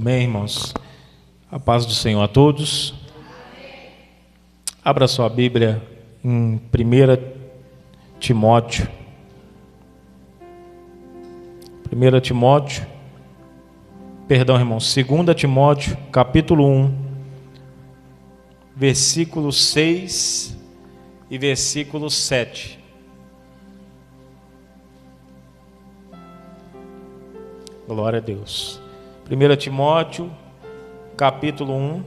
Amém, irmãos? A paz do Senhor a todos. Abra sua Bíblia em 1 Timóteo. 1 Timóteo, perdão, irmãos, 2 Timóteo, capítulo 1, versículo 6 e versículo 7. Glória a Deus. 1 Timóteo, capítulo 1,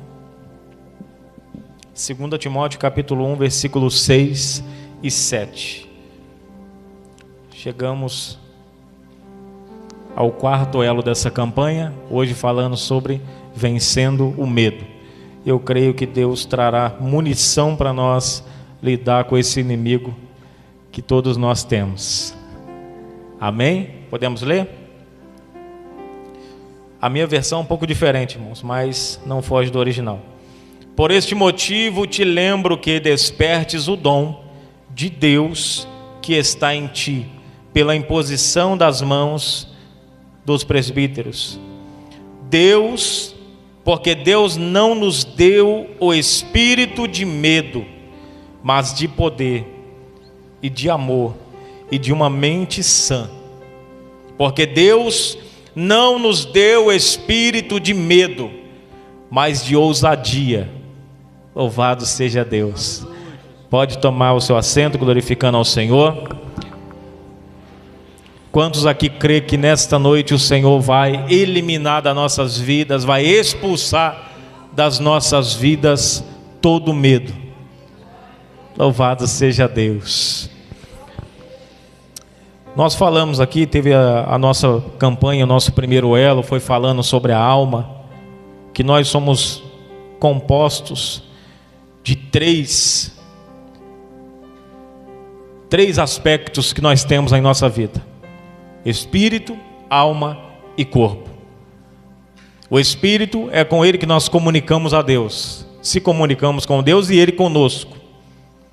2 Timóteo, capítulo 1, versículos 6 e 7. Chegamos ao quarto elo dessa campanha, hoje falando sobre vencendo o medo. Eu creio que Deus trará munição para nós lidar com esse inimigo que todos nós temos. Amém? Podemos ler? A minha versão é um pouco diferente, irmãos, mas não foge do original. Por este motivo te lembro que despertes o dom de Deus que está em ti, pela imposição das mãos dos presbíteros. Porque Deus não nos deu o espírito de medo, mas de poder e de amor e de uma mente sã. Porque Deus não nos deu espírito de medo, mas de ousadia. Louvado seja Deus. Pode tomar o seu assento, glorificando ao Senhor. Quantos aqui crê que nesta noite o Senhor vai eliminar das nossas vidas, vai expulsar das nossas vidas todo medo? Louvado seja Deus. Nós falamos aqui, teve a nossa campanha, o nosso primeiro elo foi falando sobre a alma, que nós somos compostos de três aspectos que nós temos em nossa vida: espírito, alma e corpo. O espírito é com ele que nós comunicamos a Deus, se comunicamos com Deus e ele conosco.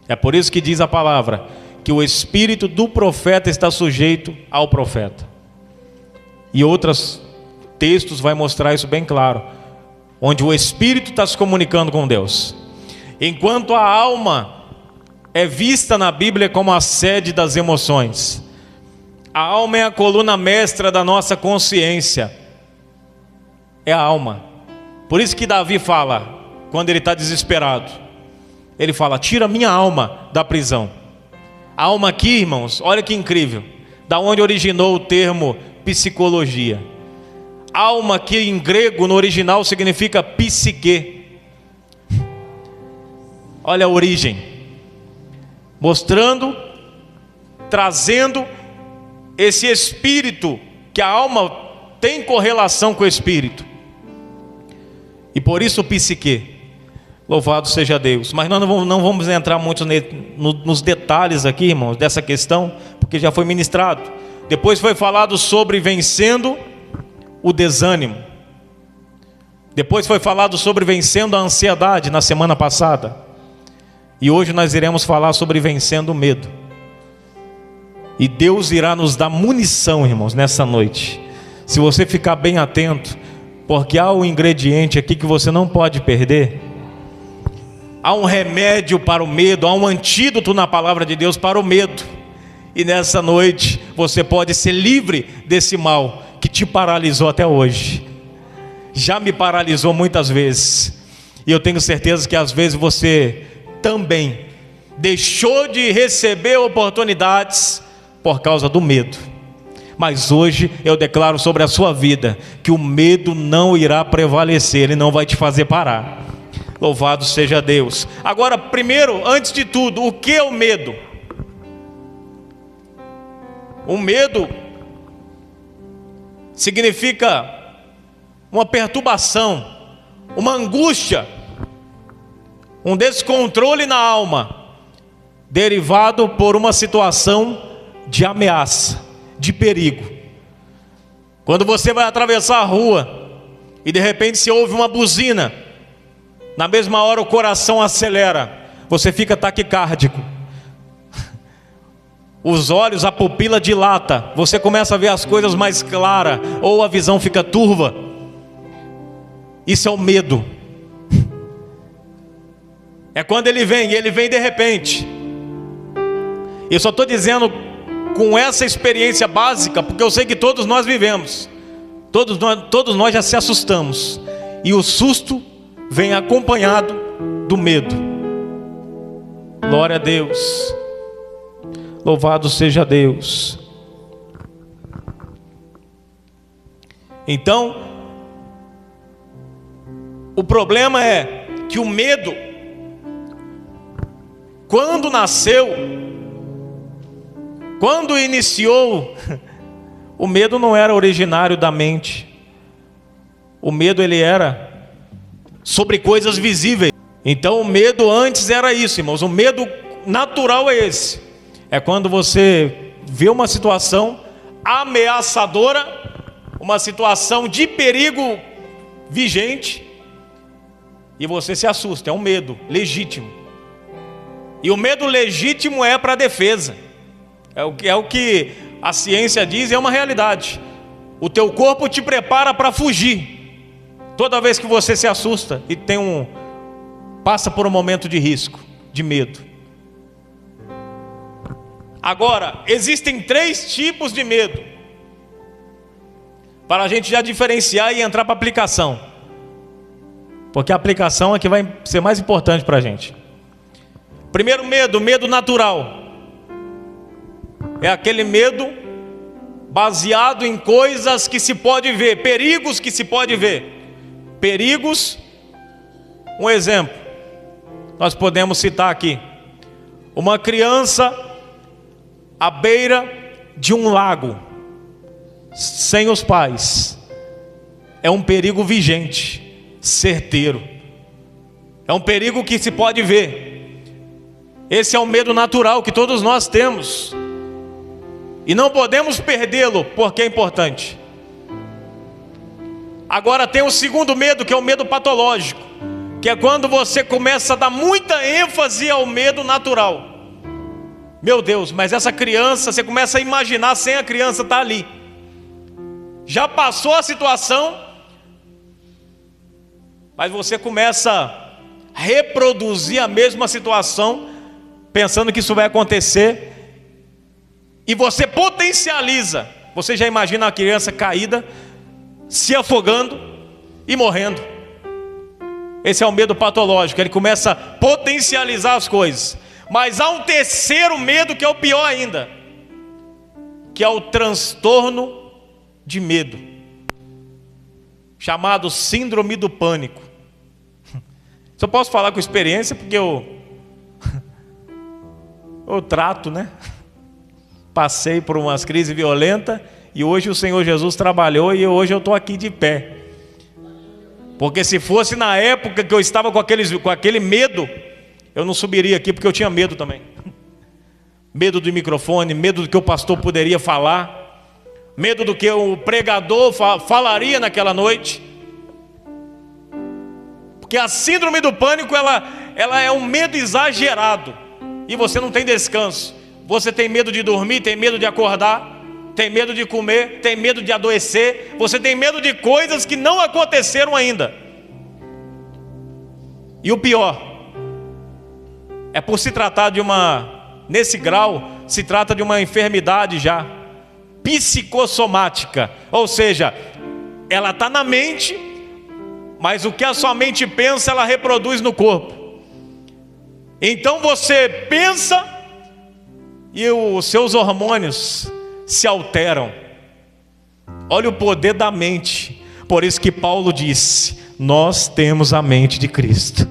É por isso que diz a palavra que o espírito do profeta está sujeito ao profeta. E outros textos vai mostrar isso bem claro, onde o espírito está se comunicando com Deus, enquanto a alma é vista na Bíblia como a sede das emoções. A alma é a coluna mestra da nossa consciência. É a alma. Por isso que Davi fala, quando ele está desesperado, ele fala: tira minha alma da prisão. A alma aqui, irmãos, olha que incrível, da onde originou o termo psicologia. Alma aqui em grego, no original, significa psique. Olha a origem, mostrando, trazendo esse espírito, que a alma tem correlação com o espírito, e por isso o psique. Louvado seja Deus. Mas nós não vamos entrar muito nos detalhes aqui, irmãos, dessa questão, porque já foi ministrado. Depois foi falado sobre vencendo o desânimo. Depois foi falado sobre vencendo a ansiedade na semana passada. E hoje nós iremos falar sobre vencendo o medo. E Deus irá nos dar munição, irmãos, nessa noite. Se você ficar bem atento, porque há um ingrediente aqui que você não pode perder. Há um remédio para o medo, há um antídoto na palavra de Deus para o medo. E nessa noite você pode ser livre desse mal que te paralisou até hoje. Já me paralisou muitas vezes. E eu tenho certeza que às vezes você também deixou de receber oportunidades por causa do medo. Mas hoje eu declaro sobre a sua vida que o medo não irá prevalecer, ele não vai te fazer parar. Louvado seja Deus. Agora, primeiro, antes de tudo, o que é o medo? O medo significa uma perturbação, uma angústia, um descontrole na alma, derivado por uma situação de ameaça, de perigo. Quando você vai atravessar a rua e de repente se ouve uma buzina, na mesma hora o coração acelera, você fica taquicárdico, os olhos, a pupila dilata, você começa a ver as coisas mais claras, ou a visão fica turva. Isso é o medo. É quando ele vem, e ele vem de repente. Eu só estou dizendo com essa experiência básica, porque eu sei que todos nós vivemos. Todos nós já se assustamos. E o susto vem acompanhado do medo. Glória a Deus. Louvado seja Deus. Então, o problema é que o medo, quando nasceu, quando iniciou, o medo não era originário da mente. O medo ele era sobre coisas visíveis. Então o medo antes era isso, irmãos. O medo natural é esse. É quando você vê uma situação ameaçadora, uma situação de perigo vigente, e você se assusta. É um medo legítimo. E o medo legítimo é para a defesa. É o que a ciência diz, é uma realidade. O teu corpo te prepara para fugir. Toda vez que você se assusta e passa por um momento de risco, de medo. Agora, existem 3 tipos de medo, para a gente já diferenciar e entrar para a aplicação, porque a aplicação é que vai ser mais importante para a gente. Primeiro medo natural. É aquele medo baseado em coisas que se pode ver, perigos que se pode ver. Perigos, um exemplo, nós podemos citar aqui: uma criança à beira de um lago, sem os pais, é um perigo vigente, certeiro, é um perigo que se pode ver. Esse é o medo natural que todos nós temos, e não podemos perdê-lo, porque é importante. Agora tem o segundo medo, que é o medo patológico, que é quando você começa a dar muita ênfase ao medo natural. Meu Deus, mas essa criança, você começa a imaginar sem a criança estar ali. Já passou a situação, mas você começa a reproduzir a mesma situação, pensando que isso vai acontecer, e você potencializa. Você já imagina a criança caída, se afogando e morrendo. Esse é o medo patológico. Ele começa a potencializar as coisas. Mas há um terceiro medo que é o pior ainda, que é o transtorno de medo, chamado síndrome do pânico. Só posso falar com experiência, porque eu trato, né? Passei por umas crises violentas, e hoje o Senhor Jesus trabalhou, e hoje eu estou aqui de pé. Porque se fosse na época que eu estava com aquele medo, eu não subiria aqui, porque eu tinha medo também. Medo do microfone, medo do que o pastor poderia falar, medo do que o pregador falaria naquela noite. Porque a síndrome do pânico, ela é um medo exagerado, e você não tem descanso. Você tem medo de dormir, tem medo de acordar, tem medo de comer, tem medo de adoecer, você tem medo de coisas que não aconteceram ainda. E o pior é, por se tratar nesse grau, se trata de uma enfermidade já psicossomática, ou seja, ela está na mente, mas o que a sua mente pensa, ela reproduz no corpo. Então você pensa e os seus hormônios se alteram. Olha o poder da mente. Por isso que Paulo disse: nós temos a mente de Cristo.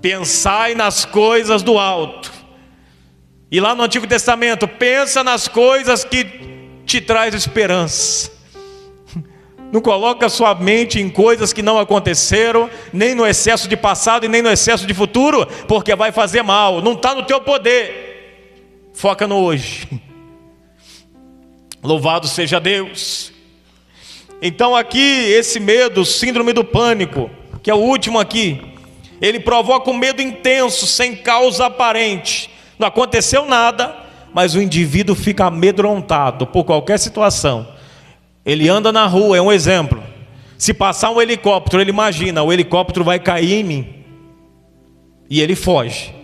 Pensai nas coisas do alto. E lá no Antigo Testamento, pensa nas coisas que te traz esperança. Não coloca sua mente em coisas que não aconteceram, nem no excesso de passado e nem no excesso de futuro, porque vai fazer mal. Não está no teu poder. Foca no hoje. Louvado seja Deus. Então aqui, esse medo, síndrome do pânico, que é o último aqui, ele provoca um medo intenso, sem causa aparente. Não aconteceu nada, mas o indivíduo fica amedrontado por qualquer situação. Ele anda na rua, é um exemplo. Se passar um helicóptero, ele imagina, o helicóptero vai cair em mim. E ele foge.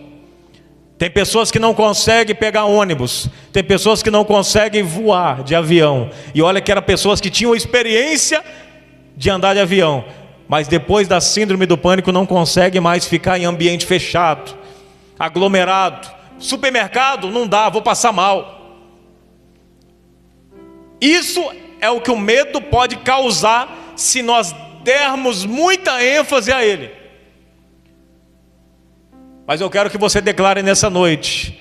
Tem pessoas que não conseguem pegar ônibus. Tem pessoas que não conseguem voar de avião. E olha que eram pessoas que tinham experiência de andar de avião. Mas depois da síndrome do pânico não conseguem mais ficar em ambiente fechado, aglomerado. Supermercado, não dá, vou passar mal. Isso é o que o medo pode causar se nós dermos muita ênfase a ele. Mas eu quero que você declare nessa noite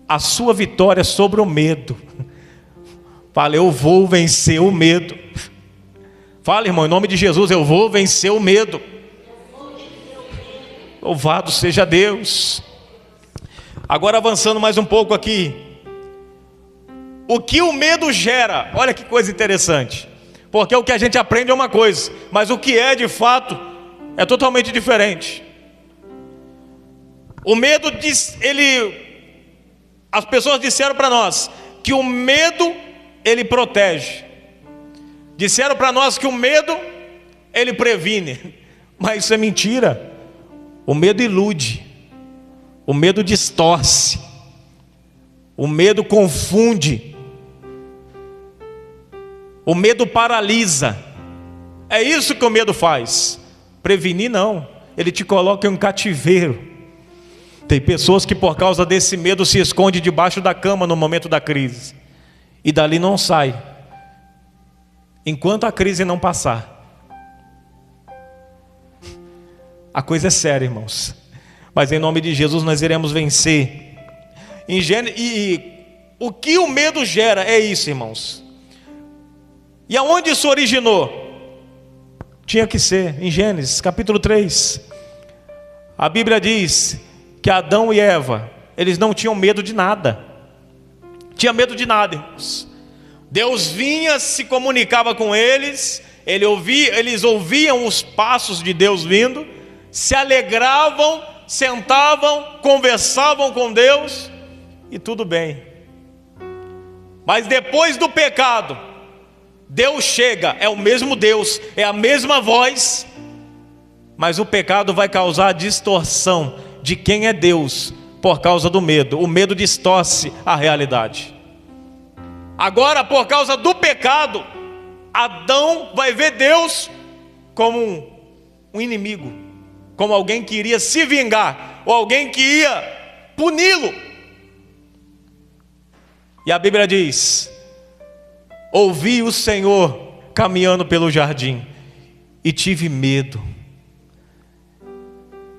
a sua vitória sobre o medo. Fale, eu vou vencer o medo. Fale, irmão, em nome de Jesus, eu vou vencer o medo. Louvado seja Deus. Agora avançando mais um pouco aqui. O que o medo gera? Olha que coisa interessante. Porque o que a gente aprende é uma coisa, mas o que é de fato é totalmente diferente. O medo diz, as pessoas disseram para nós que o medo ele protege. Disseram para nós que o medo ele previne. Mas isso é mentira. O medo ilude. O medo distorce. O medo confunde. O medo paralisa. É isso que o medo faz. Prevenir não. Ele te coloca em um cativeiro. Tem pessoas que por causa desse medo se escondem debaixo da cama no momento da crise. E dali não sai. Enquanto a crise não passar. A coisa é séria, irmãos. Mas em nome de Jesus nós iremos vencer. E o que o medo gera é isso, irmãos. E aonde isso originou? Tinha que ser em Gênesis capítulo 3. A Bíblia diz que Adão e Eva, eles não tinham medo de nada. Tinha medo de nada, irmãos. Deus vinha, se comunicava com eles, eles ouviam os passos de Deus vindo, se alegravam, sentavam, conversavam com Deus, e tudo bem. Mas depois do pecado, Deus chega, é o mesmo Deus, é a mesma voz, mas o pecado vai causar a distorção de quem é Deus, por causa do medo. O medo distorce a realidade. Agora, por causa do pecado, Adão vai ver Deus como um inimigo, como alguém que iria se vingar, ou alguém que ia puni-lo. E a Bíblia diz: ouvi o Senhor caminhando pelo jardim e tive medo.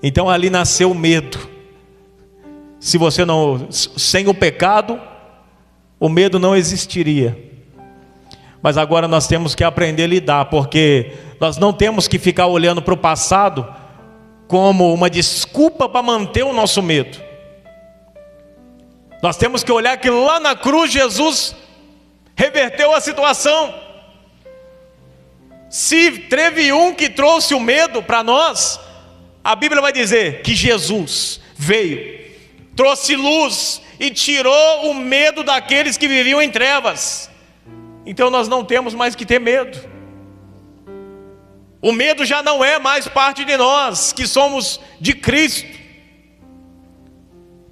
Então ali nasceu o medo. Se você não, sem o pecado, o medo não existiria. Mas agora nós temos que aprender a lidar, porque nós não temos que ficar olhando para o passado como uma desculpa para manter o nosso medo. Nós temos que olhar que lá na cruz Jesus reverteu a situação. Se teve um que trouxe o medo para nós, a Bíblia vai dizer que Jesus veio, trouxe luz e tirou o medo daqueles que viviam em trevas. Então nós não temos mais que ter medo. O medo já não é mais parte de nós, que somos de Cristo.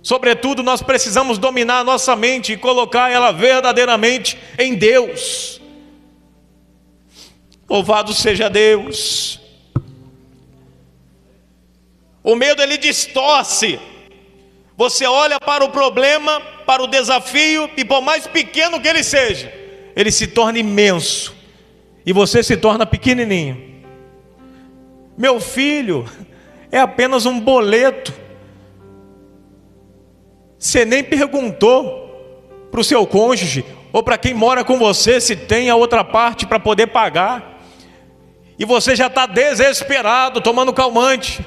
Sobretudo nós precisamos dominar a nossa mente e colocar ela verdadeiramente em Deus. Louvado seja Deus. O medo ele distorce. Você olha para o problema, para o desafio, e por mais pequeno que ele seja, ele se torna imenso, e você se torna pequenininho. Meu filho é apenas um boleto. Você nem perguntou para o seu cônjuge, ou para quem mora com você, se tem a outra parte para poder pagar, e você já está desesperado, tomando calmante,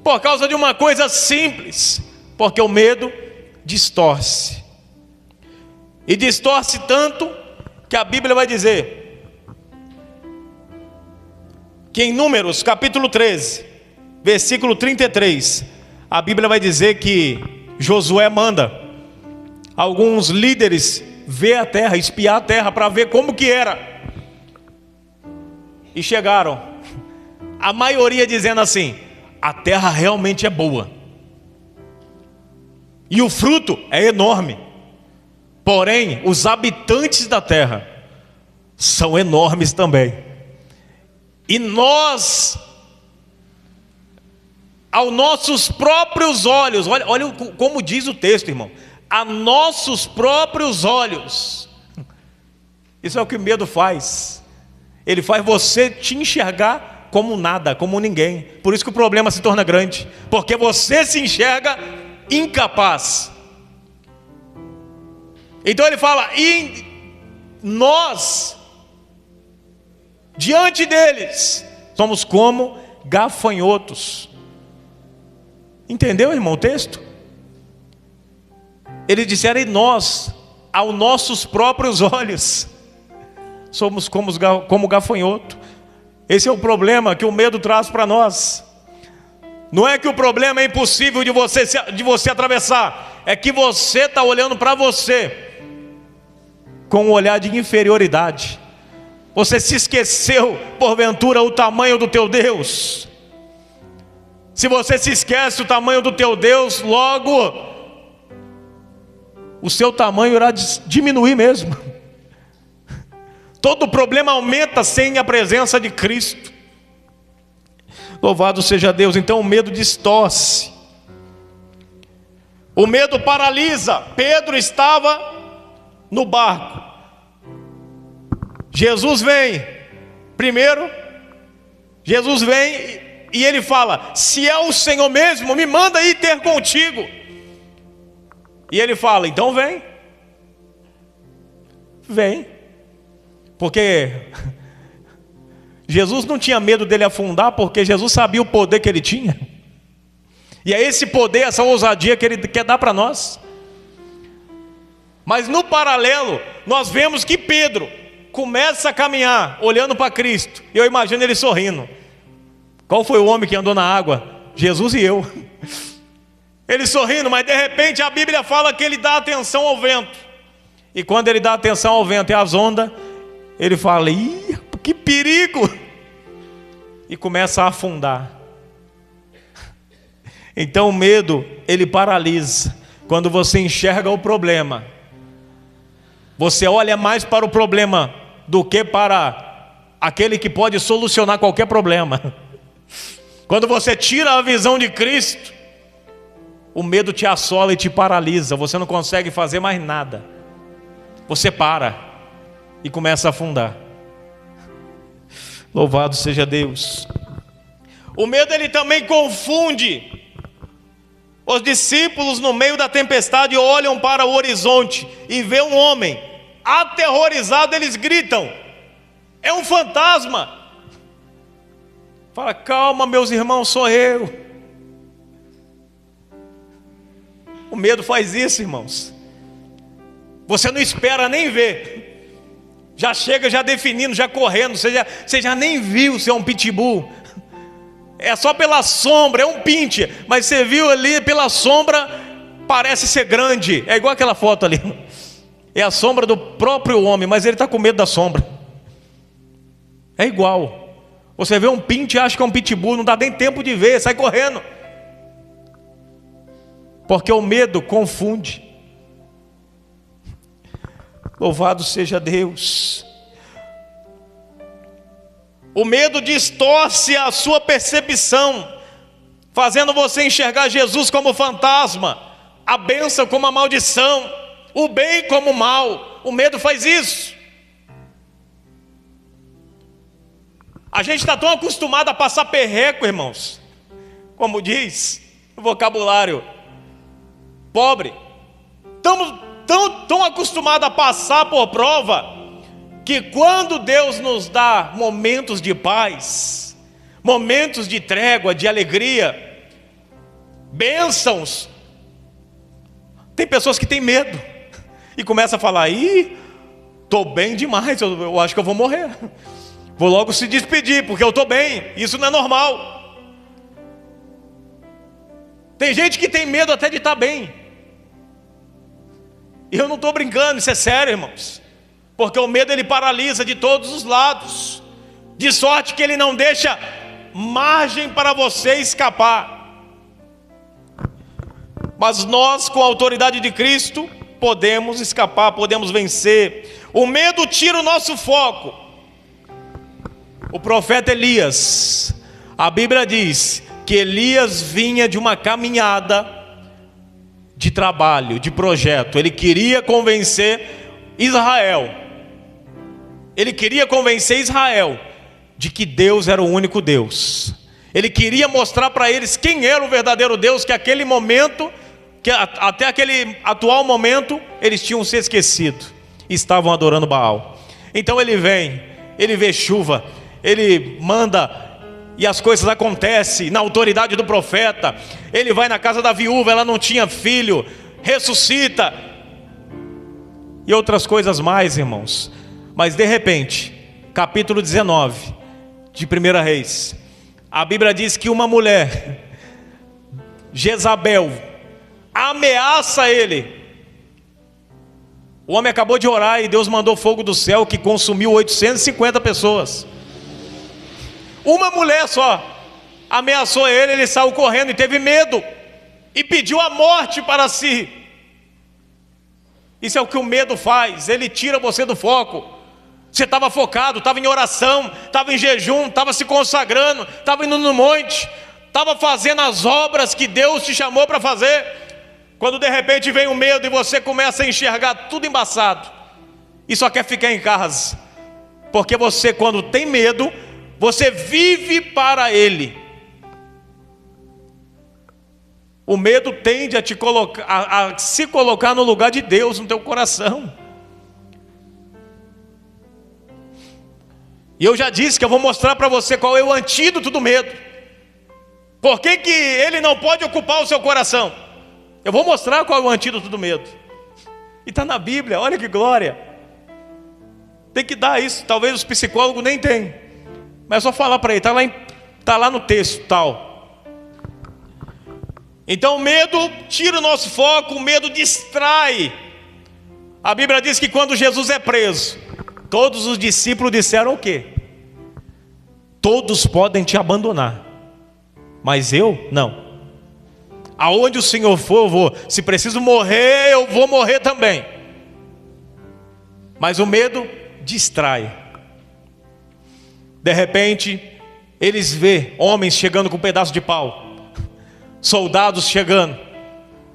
por causa de uma coisa simples, porque o medo distorce. E distorce tanto que a Bíblia vai dizer que em Números capítulo 13, versículo 33, a Bíblia vai dizer que Josué manda alguns líderes ver a terra, espiar a terra, para ver como que era. e chegaram, a maioria dizendo assim: a terra realmente é boa, e o fruto é enorme, porém os habitantes da terra são enormes também. E nós, aos nossos próprios olhos, olha como diz o texto, irmão, a nossos próprios olhos. Isso é o que o medo faz. Ele faz você te enxergar como nada, como ninguém. Por isso que o problema se torna grande, porque você se enxerga incapaz. Então ele fala: e nós, diante deles, somos como gafanhotos. Entendeu, irmão, o texto? Eles disseram: e nós, aos nossos próprios olhos, somos como gafanhoto. Esse é o problema que o medo traz para nós. Não é que o problema é impossível de você atravessar, é que você está olhando para você com um olhar de inferioridade. Você se esqueceu, porventura, o tamanho do teu Deus. Se você se esquece o tamanho do teu Deus, logo o seu tamanho irá diminuir mesmo. Todo problema aumenta sem a presença de Cristo. Louvado seja Deus. Então o medo distorce, o medo paralisa. Pedro estava no barco, Jesus vem primeiro, Jesus vem e ele fala: se é o Senhor mesmo, me manda ir ter contigo. E ele fala: então vem. Porque Jesus não tinha medo dele afundar, porque Jesus sabia o poder que ele tinha. E é esse poder, essa ousadia que ele quer dar para nós. Mas no paralelo, nós vemos que Pedro começa a caminhar, olhando para Cristo. E eu imagino ele sorrindo. Qual foi o homem que andou na água? Jesus e eu. Ele sorrindo, mas de repente a Bíblia fala que ele dá atenção ao vento. E quando ele dá atenção ao vento e às ondas, ele fala: ih, que perigo! E começa a afundar. Então o medo, ele paralisa. Quando você enxerga o problema, você olha mais para o problema do que para aquele que pode solucionar qualquer problema. Quando você tira a visão de Cristo, o medo te assola e te paralisa. Você não consegue fazer mais nada. Você para e começa a afundar. Louvado seja Deus. O medo, ele também confunde. Os discípulos, no meio da tempestade, olham para o horizonte e vê um homem aterrorizado. Eles gritam: é um fantasma. Fala: calma, meus irmãos, sou eu. O medo faz isso, irmãos. Você não espera nem ver, já chega já definindo, já correndo. Você já nem viu se é um pitbull. É só pela sombra, é um pinte, mas você viu ali pela sombra, parece ser grande. É igual aquela foto ali. É a sombra do próprio homem, mas ele está com medo da sombra. É igual. Você vê um pinte e acha que é um pitbull, não dá nem tempo de ver, sai correndo. Porque o medo confunde. Louvado seja Deus. O medo distorce a sua percepção, fazendo você enxergar Jesus como fantasma, a bênção como a maldição, o bem como o mal. O medo faz isso. A gente está tão acostumado a passar perreco, irmãos, como diz o vocabulário pobre. Estamos tão acostumados a passar por prova, que quando Deus nos dá momentos de paz, momentos de trégua, de alegria, bênçãos, tem pessoas que têm medo e começam a falar: ih, estou bem demais, eu acho que eu vou morrer, vou logo se despedir porque eu estou bem. Isso não é normal. Tem gente que tem medo até de estar bem. E eu não estou brincando, isso é sério, irmãos. Porque o medo, ele paralisa de todos os lados. de sorte que ele não deixa margem para você escapar. Mas nós, com a autoridade de Cristo, podemos escapar, podemos vencer. O medo tira o nosso foco. O profeta Elias, a Bíblia diz que Elias vinha de uma caminhada de trabalho, de projeto. Ele queria convencer Israel. Ele queria convencer Israel de que Deus era o único Deus. Ele queria mostrar para eles quem era o verdadeiro Deus, que aquele momento, que até aquele atual momento, eles tinham se esquecido. Estavam adorando Baal. Então ele vem, ele vê chuva, ele manda e as coisas acontecem na autoridade do profeta. Ele vai na casa da viúva, ela não tinha filho, ressuscita e outras coisas mais, irmãos. Mas de repente, capítulo 19 de 1 Reis, a Bíblia diz que uma mulher, Jezabel, ameaça ele. O homem acabou de orar e Deus mandou fogo do céu que consumiu 850 pessoas. Uma mulher só ameaçou ele, ele saiu correndo e teve medo e pediu a morte para si. Isso é o que o medo faz, ele tira você do foco. Você estava focado, estava em oração, estava em jejum, estava se consagrando, estava indo no monte, estava fazendo as obras que Deus te chamou para fazer. Quando de repente vem o medo e você começa a enxergar tudo embaçado e só quer ficar em casa, porque você, quando tem medo, você vive para ele. O medo tende a te colocar, a se colocar no lugar de Deus no teu coração. E eu já disse que eu vou mostrar para você qual é o antídoto do medo. Por que que ele não pode ocupar o seu coração? Eu vou mostrar qual é o antídoto do medo. E está na Bíblia, olha que glória. Tem que dar isso, talvez os psicólogos nem tenham. Mas é só falar para ele, está lá no texto tal. Então o medo tira o nosso foco, o medo distrai. A Bíblia diz que quando Jesus é preso, todos os discípulos disseram o quê? Todos podem te abandonar, mas eu não. Aonde o Senhor for, eu vou. Se preciso morrer, eu vou morrer também. Mas o medo distrai. De repente, eles vê homens chegando com um pedaço de pau, soldados chegando,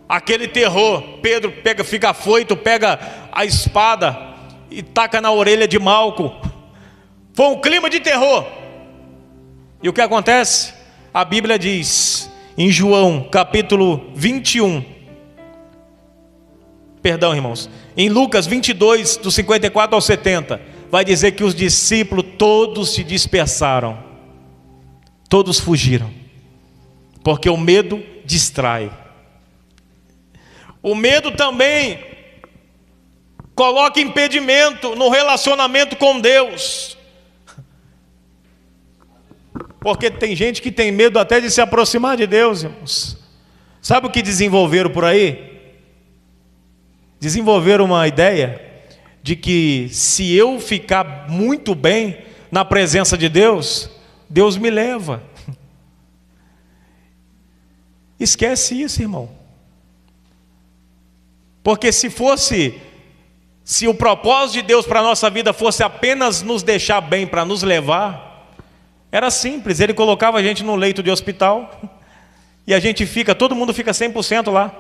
aquele terror. Pedro fica afoito, pega a espada e taca na orelha de Malco. Foi um clima de terror. E o que acontece? A Bíblia diz em João capítulo 21, perdão, irmãos, em Lucas 22, do 54 ao 70, vai dizer que os discípulos todos se dispersaram, todos fugiram, porque o medo distrai. O medo também coloca impedimento no relacionamento com Deus, porque tem gente que tem medo até de se aproximar de Deus, irmãos. Sabe o que desenvolveram por aí? Desenvolveram uma ideia de que se eu ficar muito bem na presença de Deus, Deus me leva. Esquece isso, irmão. Porque se o propósito de Deus para a nossa vida fosse apenas nos deixar bem, para nos levar, era simples. Ele colocava a gente no leito de hospital e a gente todo mundo fica 100% lá.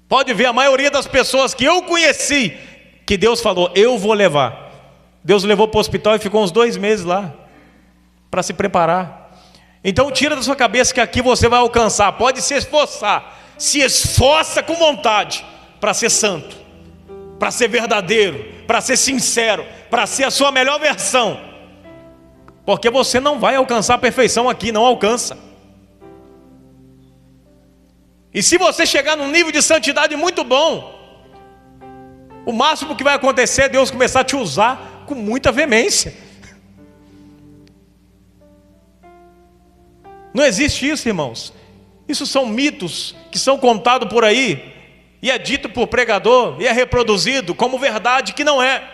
Pode ver, a maioria das pessoas que eu conheci, que Deus falou, eu vou levar. Deus levou para o hospital e ficou uns 2 meses lá, para se preparar. Então tira da sua cabeça que aqui você vai alcançar. Pode se esforçar, se esforça com vontade para ser santo, para ser verdadeiro, para ser sincero, para ser a sua melhor versão. Porque você não vai alcançar a perfeição aqui, não alcança. E se você chegar num nível de santidade muito bom, o máximo que vai acontecer é Deus começar a te usar com muita veemência. Não existe isso, irmãos. Isso são mitos que são contados por aí, e é dito por pregador, e é reproduzido como verdade que não é.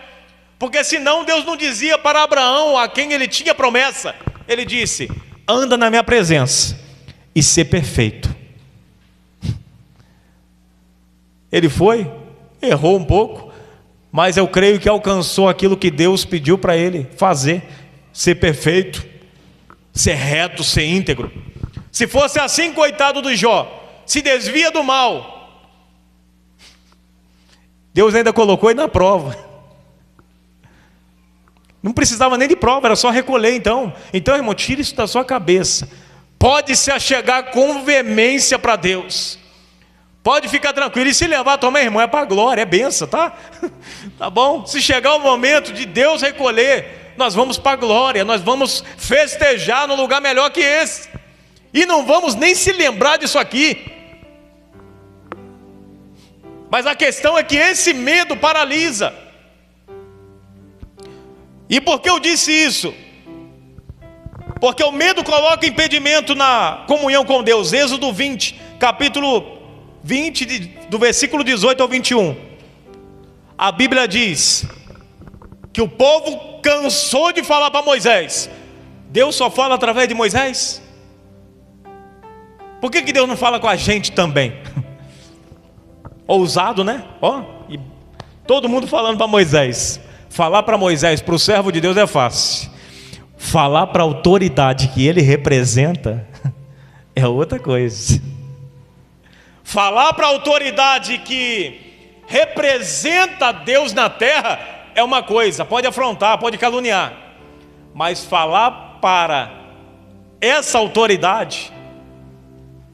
Porque senão Deus não dizia para Abraão, a quem ele tinha promessa. Ele disse: anda na minha presença e ser perfeito. Ele foi, errou um pouco, mas eu creio que alcançou aquilo que Deus pediu para ele fazer: ser perfeito, ser reto, ser íntegro. Se fosse assim, coitado do Jó, se desvia do mal, Deus ainda colocou ele na prova. Não precisava nem de prova, era só recolher. Então, irmão, tira isso da sua cabeça. Pode se achegar com veemência para Deus, pode ficar tranquilo. E se levar também, irmão, é para a glória, é benção, tá? Tá bom? Se chegar o momento de Deus recolher, nós vamos para a glória, nós vamos festejar num lugar melhor que esse, e não vamos nem se lembrar disso aqui. Mas a questão é que esse medo paralisa. E por que eu disse isso? Porque o medo coloca impedimento na comunhão com Deus. Êxodo 20, capítulo 20, do versículo 18 ao 21. A Bíblia diz que o povo cansou de falar para Moisés. Deus só fala através de Moisés? Por que Deus não fala com a gente também? Ousado, né? E todo mundo falando para Moisés. Falar para Moisés, para o servo de Deus, é fácil. Falar para a autoridade que ele representa é outra coisa. Falar para a autoridade que representa Deus na terra é uma coisa, pode afrontar, pode caluniar. Mas falar para essa autoridade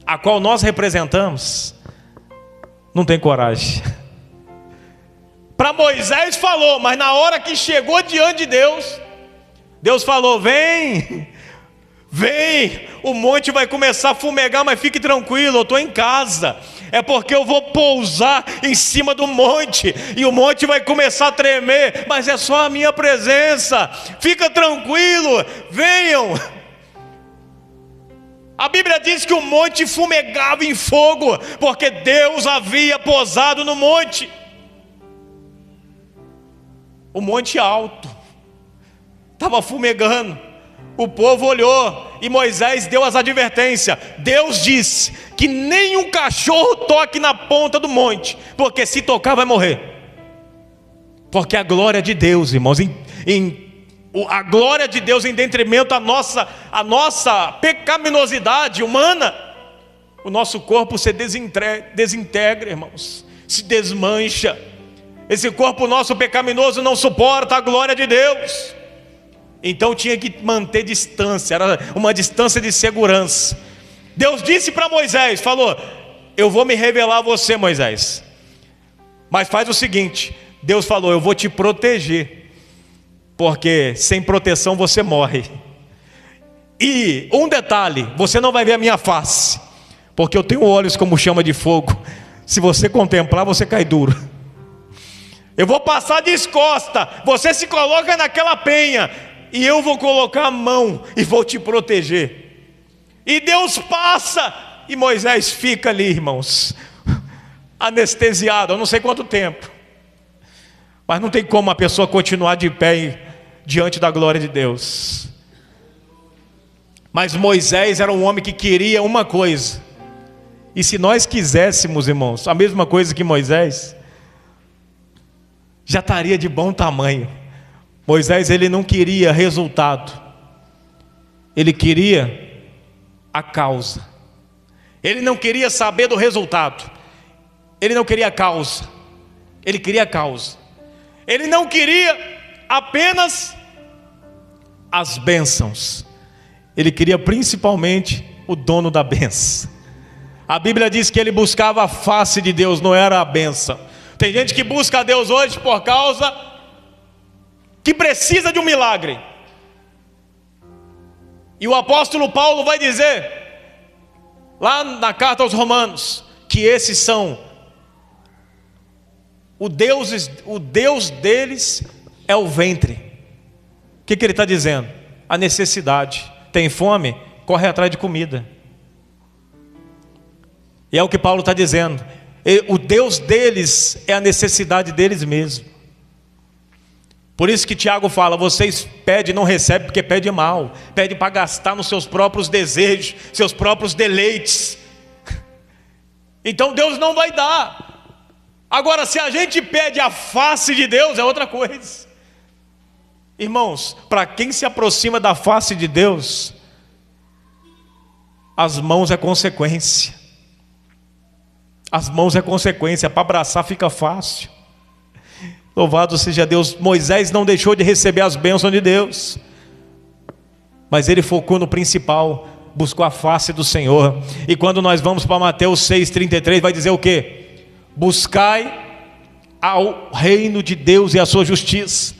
a qual nós representamos, não tem coragem. Para Moisés falou, mas na hora que chegou diante de Deus, Deus falou: vem, o monte vai começar a fumegar, mas fique tranquilo, eu estou em casa. É porque eu vou pousar em cima do monte, e o monte vai começar a tremer, mas é só a minha presença, fica tranquilo, venham. A Bíblia diz que o monte fumegava em fogo, porque Deus havia pousado no monte. O monte alto estava fumegando. O povo olhou e Moisés deu as advertências. Deus disse que nem um cachorro toque na ponta do monte, porque se tocar vai morrer. Porque a glória de Deus, irmãos, a glória de Deus em detrimento à nossa pecaminosidade humana, o nosso corpo se desintegra, irmãos, se desmancha. Esse corpo nosso pecaminoso não suporta a glória de Deus. Então tinha que manter distância, era uma distância de segurança. Deus disse para Moisés, falou: eu vou me revelar a você, Moisés, mas faz o seguinte. Deus falou: eu vou te proteger, porque sem proteção você morre. E um detalhe, você não vai ver a minha face, porque eu tenho olhos como chama de fogo. Se você contemplar, você cai duro. Eu vou passar de costa, você se coloca naquela penha, e eu vou colocar a mão e vou te proteger. E Deus passa, e Moisés fica ali, irmãos, anestesiado, eu não sei quanto tempo. Mas não tem como a pessoa continuar de pé diante da glória de Deus. Mas Moisés era um homem que queria uma coisa. E se nós quiséssemos, irmãos, a mesma coisa que Moisés, já estaria de bom tamanho. Moisés, ele não queria resultado, ele queria a causa. Ele não queria saber do resultado, ele não queria a causa, ele queria a causa. Ele não queria apenas as bênçãos, ele queria principalmente o dono da bênção. A Bíblia diz que ele buscava a face de Deus, não era a bênção. Tem gente que busca a Deus hoje por causa que precisa de um milagre. E o apóstolo Paulo vai dizer, lá na carta aos Romanos, que esses são o Deus deles é o ventre. O que ele está dizendo? A necessidade. Tem fome? Corre atrás de comida. E é o que Paulo está dizendo. O Deus deles é a necessidade deles mesmos. Por isso que Tiago fala: vocês pedem e não recebem porque pedem mal, pedem para gastar nos seus próprios desejos, seus próprios deleites. Então Deus não vai dar. Agora, se a gente pede a face de Deus, é outra coisa. Irmãos, para quem se aproxima da face de Deus, as mãos é consequência. As mãos é consequência, para abraçar fica fácil. Louvado seja Deus. Moisés não deixou de receber as bênçãos de Deus, mas ele focou no principal, buscou a face do Senhor. E quando nós vamos para Mateus 6,33, vai dizer o quê? Buscai ao reino de Deus e a sua justiça,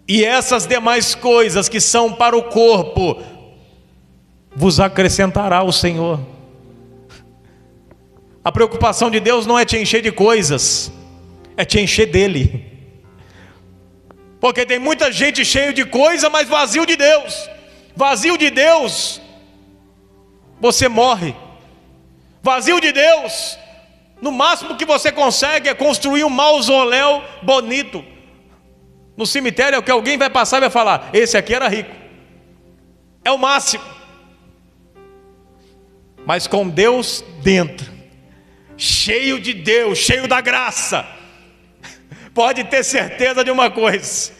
e essas demais coisas que são para o corpo vos acrescentará o Senhor. A preocupação de Deus não é te encher de coisas, é te encher dele. Porque tem muita gente cheio de coisa, mas vazio de Deus. Vazio de Deus, você morre. Vazio de Deus, no máximo que você consegue é construir um mausoléu bonito no cemitério, é o que alguém vai passar e vai falar: esse aqui era rico. É o máximo. Mas com Deus dentro, cheio de Deus, cheio da graça, pode ter certeza de uma coisa: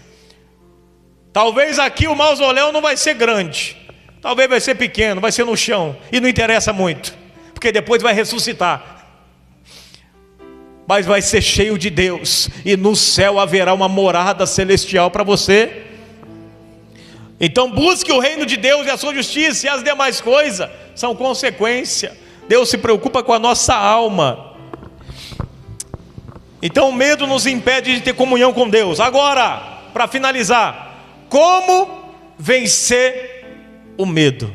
talvez aqui o mausoléu não vai ser grande, talvez vai ser pequeno, vai ser no chão, e não interessa muito, porque depois vai ressuscitar. Mas vai ser cheio de Deus, e no céu haverá uma morada celestial para você. Então busque o reino de Deus e a sua justiça, e as demais coisas são consequência. Deus se preocupa com a nossa alma. Então o medo nos impede de ter comunhão com Deus. Agora, para finalizar, como vencer o medo?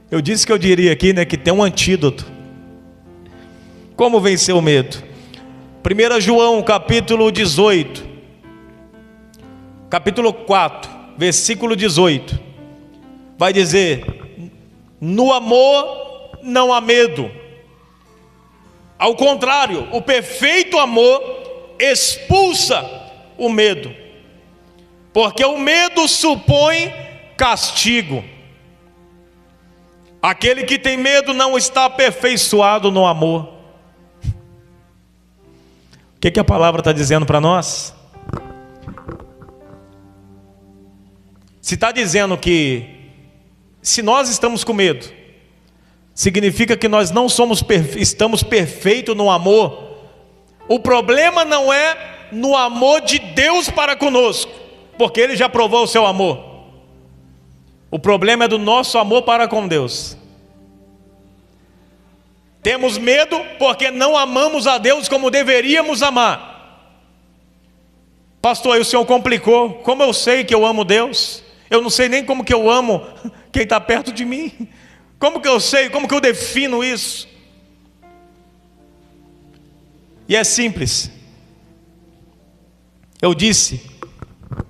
Eu disse que eu diria aqui, que tem um antídoto. Como vencer o medo? 1 João capítulo 18, capítulo 4, versículo 18, vai dizer: no amor não há medo. Ao contrário, o perfeito amor expulsa o medo, porque o medo supõe castigo. Aquele que tem medo não está aperfeiçoado no amor. O que a palavra está dizendo para nós? Se está dizendo que se nós estamos com medo, significa que nós não estamos perfeitos no amor. O problema não é no amor de Deus para conosco, porque Ele já provou o seu amor. O problema é do nosso amor para com Deus. Temos medo porque não amamos a Deus como deveríamos amar. Pastor, aí o senhor complicou. Como eu sei que eu amo Deus? Eu não sei nem como que eu amo quem está perto de mim. Como que eu sei? Como que eu defino isso? E é simples. Eu disse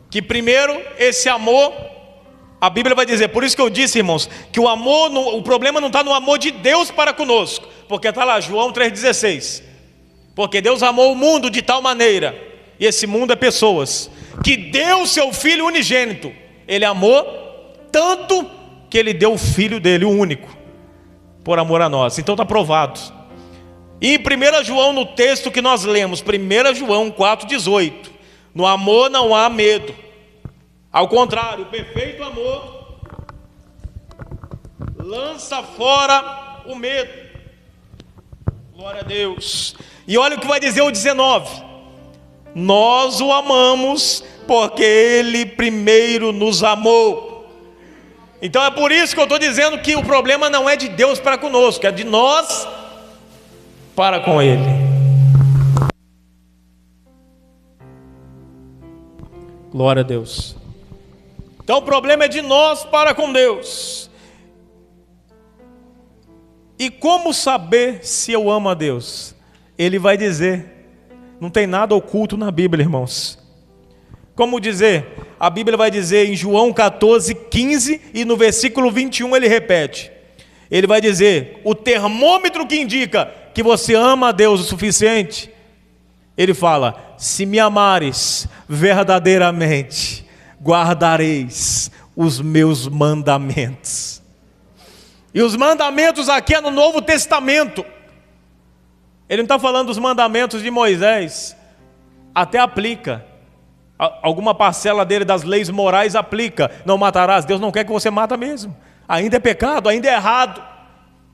que primeiro esse amor, a Bíblia vai dizer, por isso que eu disse, irmãos, que o amor, o problema não está no amor de Deus para conosco, porque está lá João 3,16, porque Deus amou o mundo de tal maneira, e esse mundo é pessoas, que deu seu Filho unigênito. Ele amou tanto que Ele deu o Filho dele, o único, por amor a nós. Então está provado. E em 1 João, no texto que nós lemos, 1 João 4,18, no amor não há medo. Ao contrário, o perfeito amor lança fora o medo. Glória a Deus. E olha o que vai dizer o 19: nós o amamos porque Ele primeiro nos amou. Então é por isso que eu estou dizendo que o problema não é de Deus para conosco, é de nós para com Ele. Glória a Deus. Então o problema é de nós para com Deus. E como saber se eu amo a Deus? Ele vai dizer. Não tem nada oculto na Bíblia, irmãos. Como dizer? A Bíblia vai dizer em João 14,15, e no versículo 21 ele repete. Ele vai dizer, o termômetro que indica que você ama a Deus o suficiente, ele fala: se me amares verdadeiramente, guardareis os meus mandamentos. E os mandamentos aqui é no Novo Testamento. Ele não está falando dos mandamentos de Moisés. Até aplica. Alguma parcela dele das leis morais aplica. Não matarás. Deus não quer que você mata mesmo. Ainda é pecado, ainda é errado.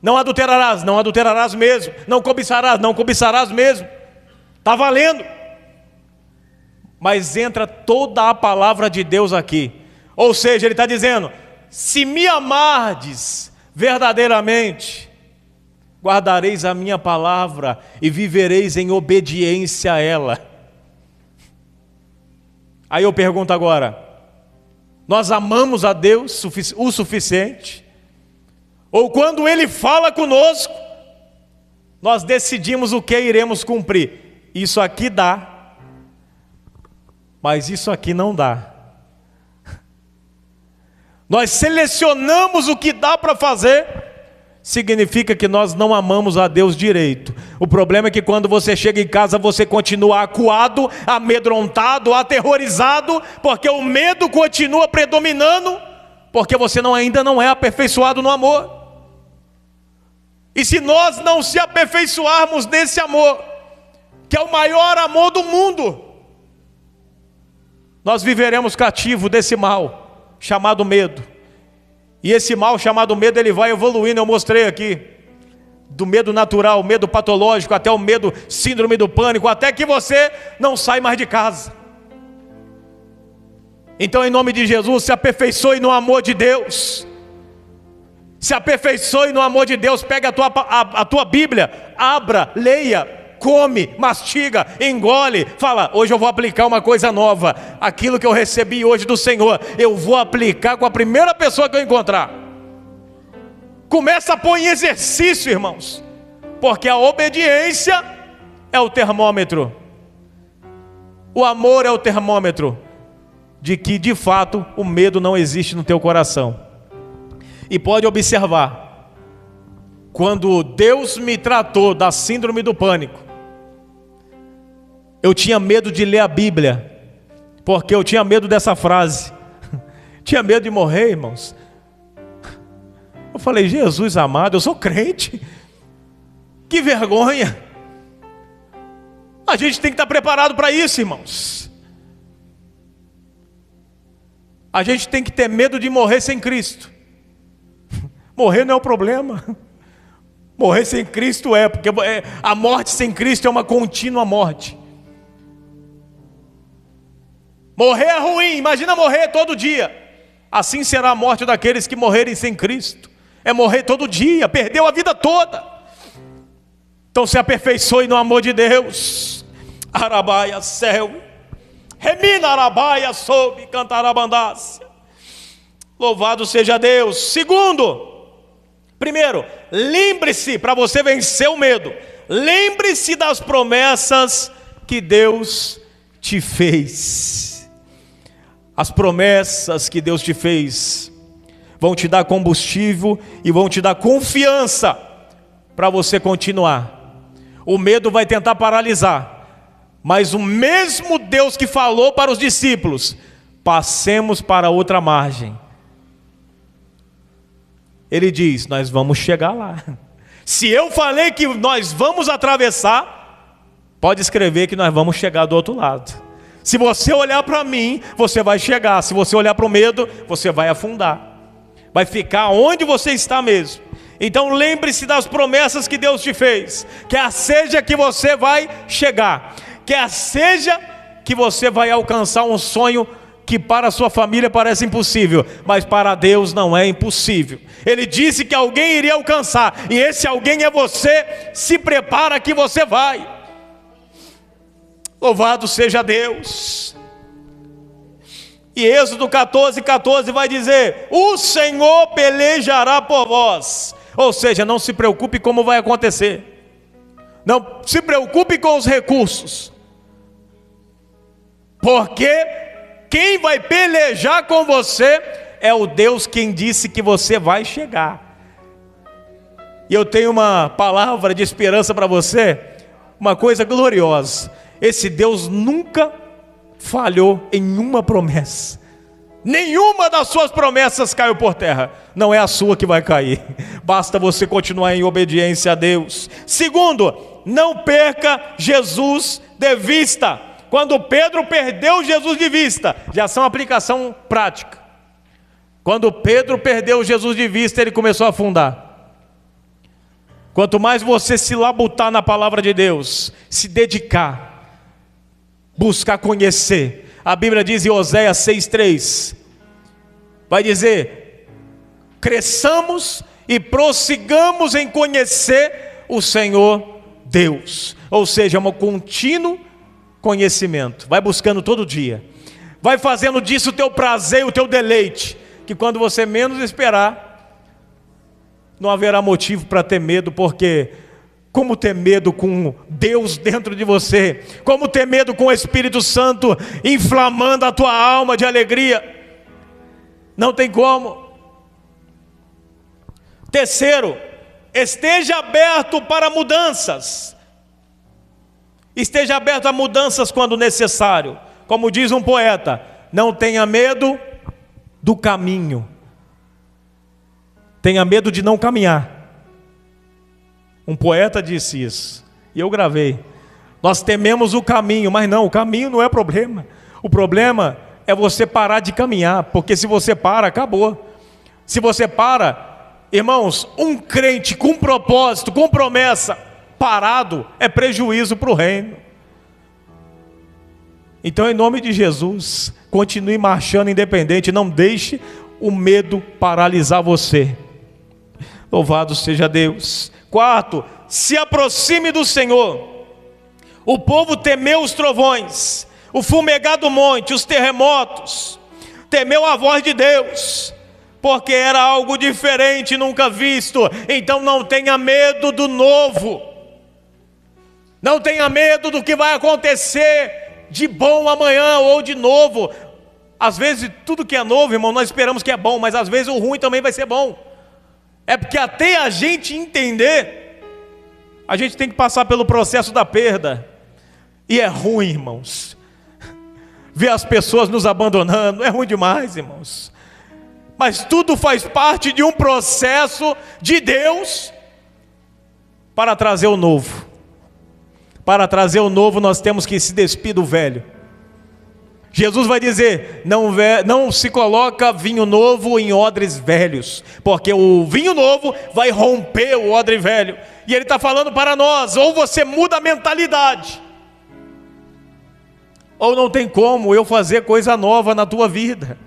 Não adulterarás, não adulterarás mesmo. Não cobiçarás, não cobiçarás mesmo. Está valendo. Mas entra toda a palavra de Deus aqui. Ou seja, ele está dizendo: se me amardes verdadeiramente, guardareis a minha palavra e vivereis em obediência a ela. Aí eu pergunto agora: nós amamos a Deus o suficiente? Ou quando Ele fala conosco, nós decidimos o que iremos cumprir? Isso aqui dá, mas isso aqui não dá. Nós selecionamos o que dá para fazer. Significa que nós não amamos a Deus direito. O problema é que quando você chega em casa, você continua acuado, amedrontado, aterrorizado, porque o medo continua predominando, porque você ainda não é aperfeiçoado no amor. E se nós não se aperfeiçoarmos nesse amor, que é o maior amor do mundo, nós viveremos cativo desse mal, chamado medo. E esse mal chamado medo, ele vai evoluindo, eu mostrei aqui. Do medo natural, medo patológico, até o medo, síndrome do pânico, até que você não sai mais de casa. Então, em nome de Jesus, se aperfeiçoe no amor de Deus. Se aperfeiçoe no amor de Deus. Pega a tua Bíblia, abra, leia, come, mastiga, engole, fala: hoje eu vou aplicar uma coisa nova. Aquilo que eu recebi hoje do Senhor, eu vou aplicar com a primeira pessoa que eu encontrar. Começa a pôr em exercício, irmãos, porque a obediência é o termômetro. O amor é o termômetro de que de fato o medo não existe no teu coração. E pode observar, quando Deus me tratou da síndrome do pânico, eu tinha medo de ler a Bíblia, porque eu tinha medo dessa frase. Tinha medo de morrer, irmãos. Eu falei: Jesus amado, eu sou crente. Que vergonha. A gente tem que estar preparado para isso, irmãos. A gente tem que ter medo de morrer sem Cristo. Morrer não é o problema. Morrer sem Cristo porque a morte sem Cristo é uma contínua morte. Morrer é ruim, imagina morrer todo dia. Assim será a morte daqueles que morrerem sem Cristo. É morrer todo dia, perdeu a vida toda. Então se aperfeiçoe no amor de Deus. Arabaia céu, remina arabaia soube cantar abandácia. Louvado seja Deus. Primeiro, lembre-se, para você vencer o medo, lembre-se das promessas que Deus te fez. As promessas que Deus te fez vão te dar combustível e vão te dar confiança para você continuar. O medo vai tentar paralisar, mas o mesmo Deus que falou para os discípulos: passemos para outra margem, Ele diz: nós vamos chegar lá. Se eu falei que nós vamos atravessar, pode escrever que nós vamos chegar do outro lado. Se você olhar para mim, você vai chegar. Se você olhar para o medo, você vai afundar. Vai ficar onde você está mesmo. Então lembre-se das promessas que Deus te fez. Quer seja que você vai chegar, quer seja que você vai alcançar um sonho que para a sua família parece impossível, mas para Deus não é impossível. Ele disse que alguém iria alcançar, e esse alguém é você. Se prepara que você vai. Louvado seja Deus. E Êxodo 14:14 vai dizer: o Senhor pelejará por vós. Ou seja, não se preocupe como vai acontecer, não se preocupe com os recursos, porque quem vai pelejar com você é o Deus quem disse que você vai chegar. E eu tenho uma palavra de esperança para você, uma coisa gloriosa. Esse Deus nunca falhou em uma promessa. Nenhuma das suas promessas caiu por terra. Não é a sua que vai cair. Basta você continuar em obediência a Deus. Segundo, não perca Jesus de vista. Quando Pedro perdeu Jesus de vista, já são aplicação prática. Quando Pedro perdeu Jesus de vista, ele começou a afundar. Quanto mais você se labutar na palavra de Deus, se dedicar, buscar conhecer. A Bíblia diz em Oséias 6,3, vai dizer: cresçamos e prossigamos em conhecer o Senhor Deus. Ou seja, um contínuo conhecimento. Vai buscando todo dia. Vai fazendo disso o teu prazer, o teu deleite. Que quando você menos esperar, não haverá motivo para ter medo, porque como ter medo com Deus dentro de você? Como ter medo com o Espírito Santo inflamando a tua alma de alegria? Não tem como. Terceiro, esteja aberto para mudanças. Esteja aberto a mudanças quando necessário. Como diz um poeta, não tenha medo do caminho. Tenha medo de não caminhar. Um poeta disse isso, e eu gravei. Nós tememos o caminho, mas não, o caminho não é problema. O problema é você parar de caminhar, porque se você para, acabou. Se você para, irmãos, um crente com propósito, com promessa, parado, é prejuízo para o reino. Então, em nome de Jesus, continue marchando independente, não deixe o medo paralisar você. Louvado seja Deus. Quarto, se aproxime do Senhor. O povo temeu os trovões, o fumegar do monte, os terremotos, temeu a voz de Deus, porque era algo diferente, nunca visto. Então não tenha medo do novo, não tenha medo do que vai acontecer de bom amanhã ou de novo. Às vezes tudo que é novo, irmão, nós esperamos que é bom, mas às vezes o ruim também vai ser bom. É porque até a gente entender, a gente tem que passar pelo processo da perda. E é ruim, irmãos, ver as pessoas nos abandonando. É ruim demais, irmãos. Mas tudo faz parte de um processo de Deus para trazer o novo. Para trazer o novo, nós temos que se despir do velho. Jesus vai dizer, não se coloca vinho novo em odres velhos, porque o vinho novo vai romper o odre velho. E ele está falando para nós, ou você muda a mentalidade, ou não tem como eu fazer coisa nova na tua vida.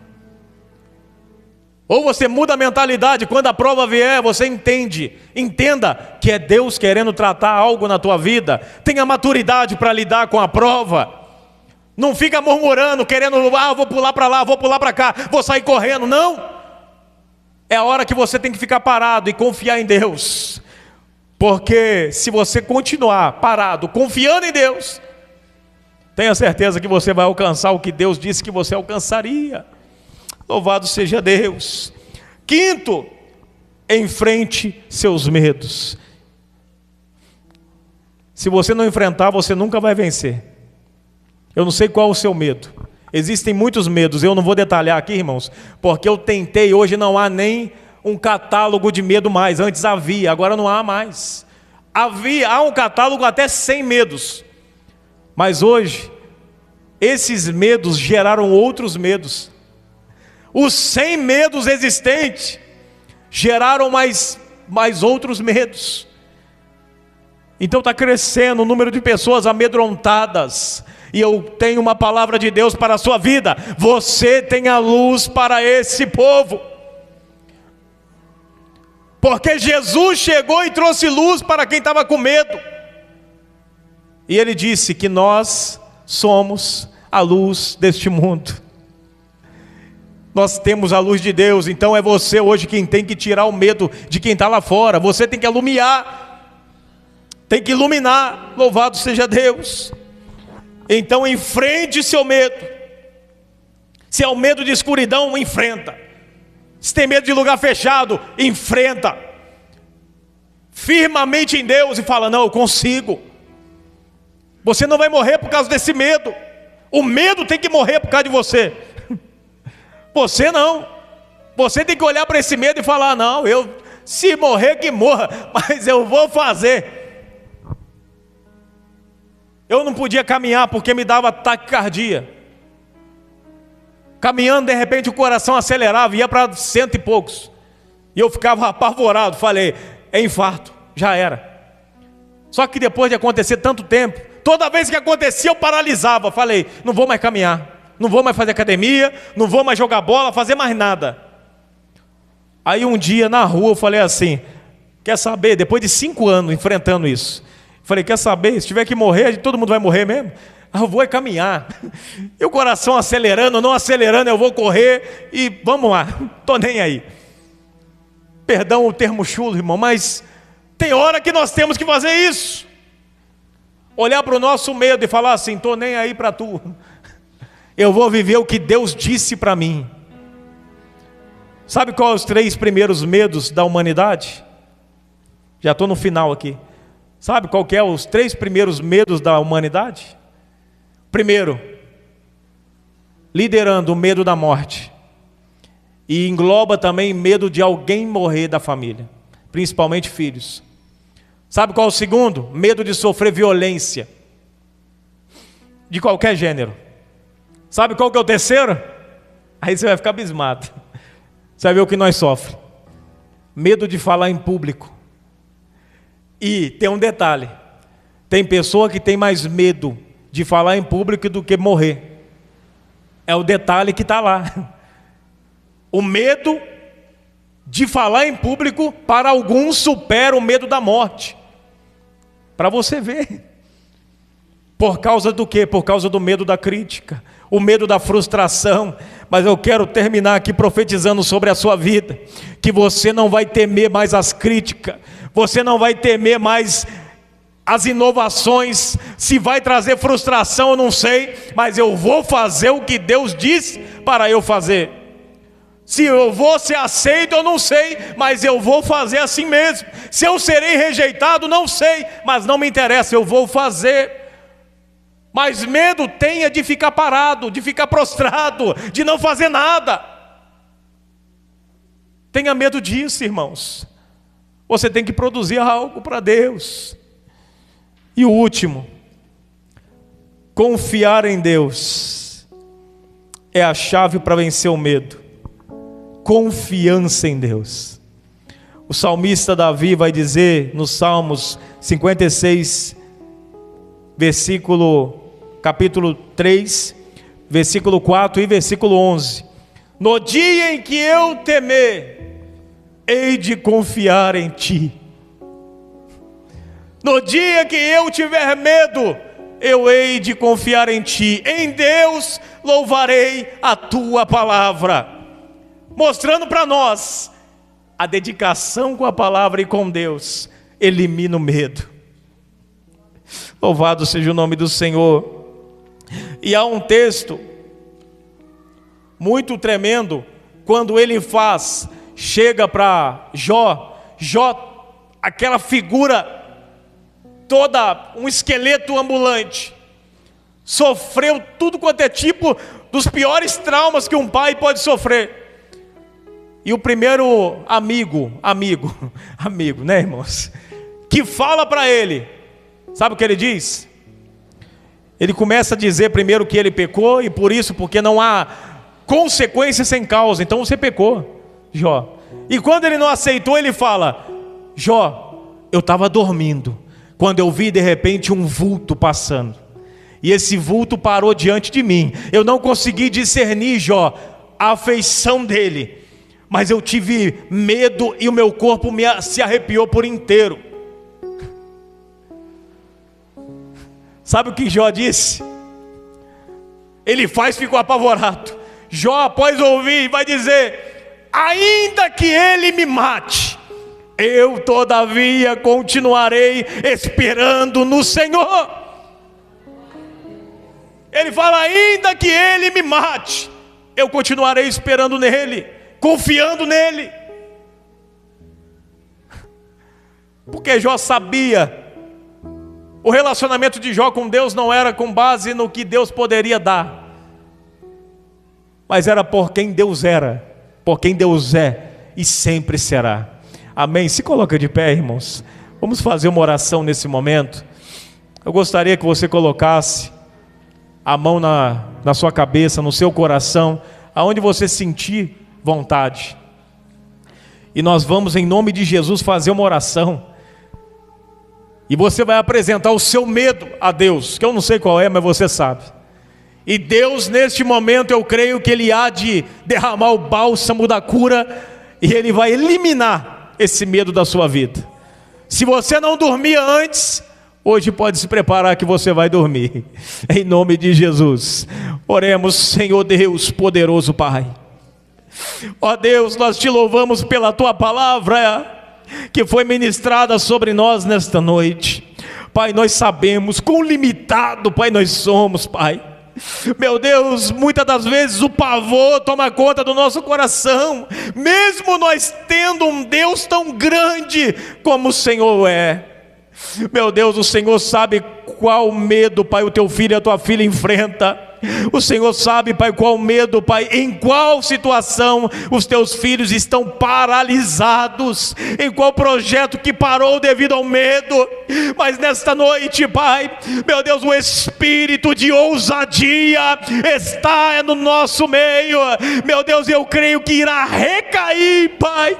Ou você muda a mentalidade, quando a prova vier, você entenda que é Deus querendo tratar algo na tua vida. Tenha maturidade para lidar com a prova. Não fica murmurando, querendo, vou pular para lá, vou pular para cá, vou sair correndo. Não. É a hora que você tem que ficar parado e confiar em Deus. Porque se você continuar parado, confiando em Deus, tenha certeza que você vai alcançar o que Deus disse que você alcançaria. Louvado seja Deus. Quinto, enfrente seus medos. Se você não enfrentar, você nunca vai vencer. Eu não sei qual é o seu medo. Existem muitos medos, eu não vou detalhar aqui, irmãos, porque eu tentei, hoje não há nem um catálogo de medo mais. Antes havia, agora não há mais. Há um catálogo até 100 medos. Mas hoje, esses medos geraram outros medos. Os 100 medos existentes geraram mais outros medos. Então está crescendo o número de pessoas amedrontadas. E eu tenho uma palavra de Deus para a sua vida. Você tem a luz para esse povo. Porque Jesus chegou e trouxe luz para quem estava com medo. E Ele disse que nós somos a luz deste mundo. Nós temos a luz de Deus. Então é você hoje quem tem que tirar o medo de quem está lá fora. Você tem que iluminar. Tem que iluminar. Louvado seja Deus. Então enfrente seu medo. Se é o medo de escuridão, enfrenta. Se tem medo de lugar fechado, enfrenta. Firmemente em Deus e fala, não, eu consigo. Você não vai morrer por causa desse medo. O medo tem que morrer por causa de você. Você não. Você tem que olhar para esse medo e falar: não, se morrer que morra, mas eu vou fazer. Eu não podia caminhar porque me dava taquicardia. Caminhando, de repente o coração acelerava, ia para 100 e poucos. E eu ficava apavorado, falei: é infarto, já era. Só que depois de acontecer tanto tempo, toda vez que acontecia eu paralisava. Falei: não vou mais caminhar, não vou mais fazer academia, não vou mais jogar bola, fazer mais nada. Aí um dia na rua eu falei assim: quer saber, depois de 5 anos enfrentando isso, falei: quer saber, se tiver que morrer, todo mundo vai morrer mesmo. Eu vou caminhar. E o coração acelerando, não acelerando, eu vou correr e vamos lá, estou nem aí. Perdão o termo chulo, irmão, mas tem hora que nós temos que fazer isso. Olhar para o nosso medo e falar assim: estou nem aí para tu. Eu vou viver o que Deus disse para mim. Sabe quais os 3 primeiros medos da humanidade? Já estou no final aqui. Sabe qual que é os 3 primeiros medos da humanidade? Primeiro, liderando o medo da morte. E engloba também medo de alguém morrer da família, principalmente filhos. Sabe qual é o segundo? Medo de sofrer violência, de qualquer gênero. Sabe qual que é o terceiro? Aí você vai ficar abismado. Você vai ver o que nós sofremos. Medo de falar em público. E tem um detalhe: tem pessoa que tem mais medo de falar em público do que morrer. É o detalhe que está lá. O medo de falar em público, para alguns, supera o medo da morte. Para você ver. Por causa do quê? Por causa do medo da crítica, o medo da frustração. Mas eu quero terminar aqui profetizando sobre a sua vida, que você não vai temer mais as críticas, você não vai temer mais as inovações. Se vai trazer frustração eu não sei, mas eu vou fazer o que Deus disse para eu fazer. Se eu vou ser aceito eu não sei, mas eu vou fazer assim mesmo. Se eu serei rejeitado não sei, mas não me interessa, eu vou fazer. Mas medo tenha de ficar parado, de ficar prostrado, de não fazer nada. Tenha medo disso, irmãos. Você tem que produzir algo para Deus. E o último, confiar em Deus é a chave para vencer o medo. Confiança em Deus. O salmista Davi vai dizer nos Salmos 56, capítulo 3, versículo 4 e versículo 11: no dia em que eu temer, hei de confiar em ti. No dia que eu tiver medo, eu hei de confiar em ti. Em Deus louvarei a tua palavra. Mostrando para nós a dedicação com a palavra e com Deus elimina o medo. Louvado seja o nome do Senhor. E há um texto muito tremendo, quando ele chega para Jó, aquela figura toda, um esqueleto ambulante, sofreu tudo quanto é tipo dos piores traumas que um pai pode sofrer. E o primeiro amigo, né, irmãos, que fala para ele, sabe o que ele diz? Ele começa a dizer primeiro que ele pecou, e por isso, porque não há consequência sem causa, então você pecou, Jó. E quando ele não aceitou, ele fala: Jó, eu estava dormindo, quando eu vi de repente um vulto passando, e esse vulto parou diante de mim. Eu não consegui discernir, Jó, a afeição dele, mas eu tive medo e o meu corpo se arrepiou por inteiro. Sabe o que Jó disse? Ele ficou apavorado. Jó, após ouvir, vai dizer: ainda que ele me mate, eu todavia continuarei esperando no Senhor. Ele fala: ainda que ele me mate, eu continuarei esperando nele, confiando nele. Porque Jó sabia O relacionamento de Jó com Deus não era com base no que Deus poderia dar, mas era por quem Deus era, por quem Deus é e sempre será. Amém? Se coloca de pé, irmãos. Vamos fazer uma oração nesse momento. Eu gostaria que você colocasse a mão na sua cabeça, no seu coração, aonde você sentir vontade. E nós vamos, em nome de Jesus, fazer uma oração. E você vai apresentar o seu medo a Deus, que eu não sei qual é, mas você sabe. E Deus, neste momento, eu creio que Ele há de derramar o bálsamo da cura, e Ele vai eliminar esse medo da sua vida. Se você não dormia antes, hoje pode se preparar que você vai dormir. Em nome de Jesus. Oremos. Senhor Deus poderoso Pai. Ó Deus, nós te louvamos pela tua palavra que foi ministrada sobre nós nesta noite. Pai, nós sabemos quão limitado, Pai, nós somos, Pai. Meu Deus, muitas das vezes o pavor toma conta do nosso coração, mesmo nós tendo um Deus tão grande como o Senhor é. Meu Deus, o Senhor sabe qual medo, Pai, o teu filho e a tua filha enfrenta. O Senhor sabe, Pai, qual medo, Pai, em qual situação os teus filhos estão paralisados, em qual projeto que parou devido ao medo. Mas nesta noite, Pai, meu Deus, o espírito de ousadia está no nosso meio. Meu Deus, eu creio que irá recair, Pai,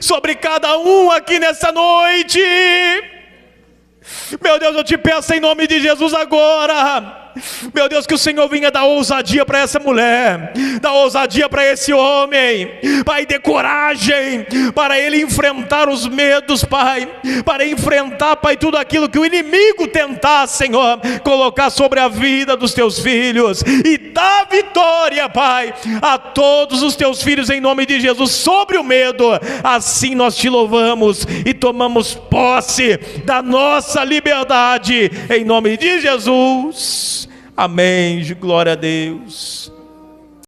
sobre cada um aqui nesta noite. Meu Deus, eu te peço em nome de Jesus agora, meu Deus, que o Senhor venha dar ousadia para essa mulher, dar ousadia para esse homem, Pai, dê coragem para ele enfrentar os medos, Pai, para enfrentar, Pai, tudo aquilo que o inimigo tentar, Senhor, colocar sobre a vida dos teus filhos, e dá vitória, Pai, a todos os teus filhos em nome de Jesus, sobre o medo. Assim nós te louvamos e tomamos posse da nossa liberdade, em nome de Jesus. Amém, glória a Deus.